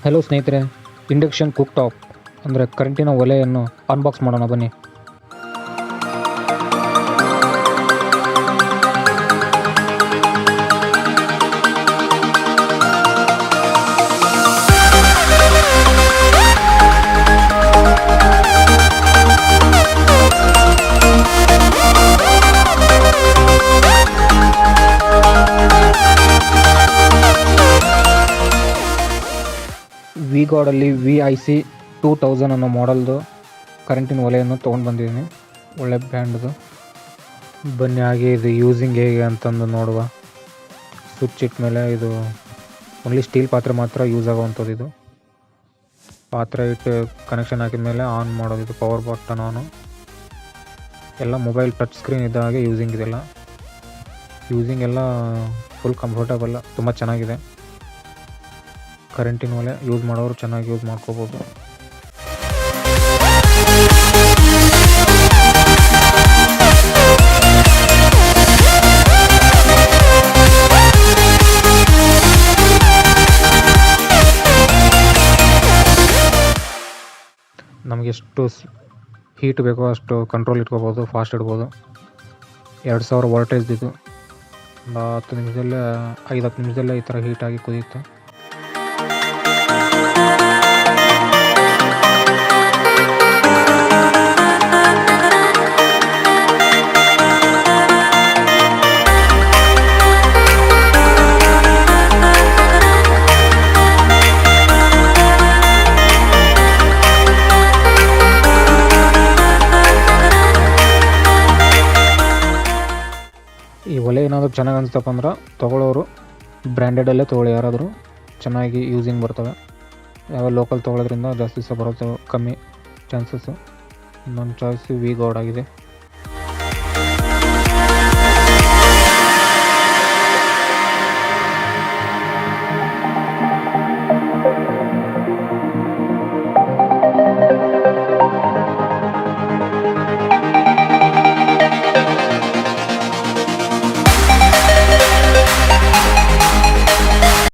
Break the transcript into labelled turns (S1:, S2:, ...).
S1: Hello ಸ್ನೇಹಿತರೆ, induction cook top ಅಂದರೆ ಕರೆಂಟಿನ ಒಲೆಯನ್ನು ಅನ್ಬಾಕ್ಸ್ ಮಾಡೋಣ ಬನ್ನಿ. ವಿಗಾರ್ಡಲ್ಲಿ VIC2000 ಅನ್ನೋ ಮಾಡೆಲ್ದು ಕರೆಂಟಿನ ಒಲೆಯನ್ನು ತೊಗೊಂಡು ಬಂದಿದ್ದೀನಿ. ಒಳ್ಳೆ ಬ್ರ್ಯಾಂಡ್ದು. ಬನ್ನಿ ಹಾಗೆ ಇದು ಯೂಸಿಂಗ್ ಹೇಗೆ ಅಂತಂದು ನೋಡುವ. ಸ್ವಿಚ್ ಇಟ್ಟ ಮೇಲೆ ಇದು ಓನ್ಲಿ ಸ್ಟೀಲ್ ಪಾತ್ರೆ ಮಾತ್ರ ಯೂಸ್ ಆಗೋವಂಥದ್ದು. ಇದು ಪಾತ್ರೆ ಇಟ್ಟು ಕನೆಕ್ಷನ್ ಹಾಕಿದ ಮೇಲೆ ಆನ್ ಮಾಡೋದು. ಇದು ಪವರ್ ಬಟನ್ ಆನು. ಎಲ್ಲ ಮೊಬೈಲ್ ಟಚ್ ಸ್ಕ್ರೀನ್ ಇದ್ದ ಹಾಗೆ ಯೂಸಿಂಗ್ ಇದೆಲ್ಲ. ಯೂಸಿಂಗ್ ಎಲ್ಲ ಫುಲ್ ಕಂಫರ್ಟಬಲ್, ತುಂಬ ಚೆನ್ನಾಗಿದೆ. ಕರೆಂಟಿನ ಒಲೆ ಯೂಸ್ ಮಾಡೋರು ಚೆನ್ನಾಗಿ ಯೂಸ್ ಮಾಡ್ಕೋಬೋದು. ನಮಗೆ ಎಷ್ಟು ಹೀಟ್ ಬೇಕೋ ಅಷ್ಟು ಕಂಟ್ರೋಲ್ ಇಟ್ಕೋಬೋದು, ಫಾಸ್ಟ್ ಇಡ್ಬೋದು. 2000 ವೋಲ್ಟೇಜ್ ಇದು. ಒಂದು 10 ನಿಮಿಷದಲ್ಲೇ 5-10 ನಿಮಿಷದಲ್ಲೇ ಈ ಥರ ಹೀಟಾಗಿ ಕುದಿಯುತ್ತೆ. ಈ ಒಲೆ ಏನಾದರೂ ಚೆನ್ನಾಗಿ ಅನಿಸ್ತಪ್ಪ ಅಂದ್ರೆ ತೊಗೊಳ್ಳೋರು ಬ್ರ್ಯಾಂಡೆಡಲ್ಲೇ ತೊಗೊಳ್ಳಿ. ಯಾರಾದರೂ ಚೆನ್ನಾಗಿ ಯೂಸಿಂಗ್ ಬರ್ತವೆ. ಯಾವ ಲೋಕಲ್ ತೊಗೊಳೋದ್ರಿಂದ ಜಾಸ್ತಿ ದಿವಸ ಬರೋದು ಕಮ್ಮಿ ಚಾನ್ಸಸ್ಸು. ನನ್ನ ಚಾಯ್ಸು ವಿಗಾರ್ಡ್ ಆಗಿದೆ.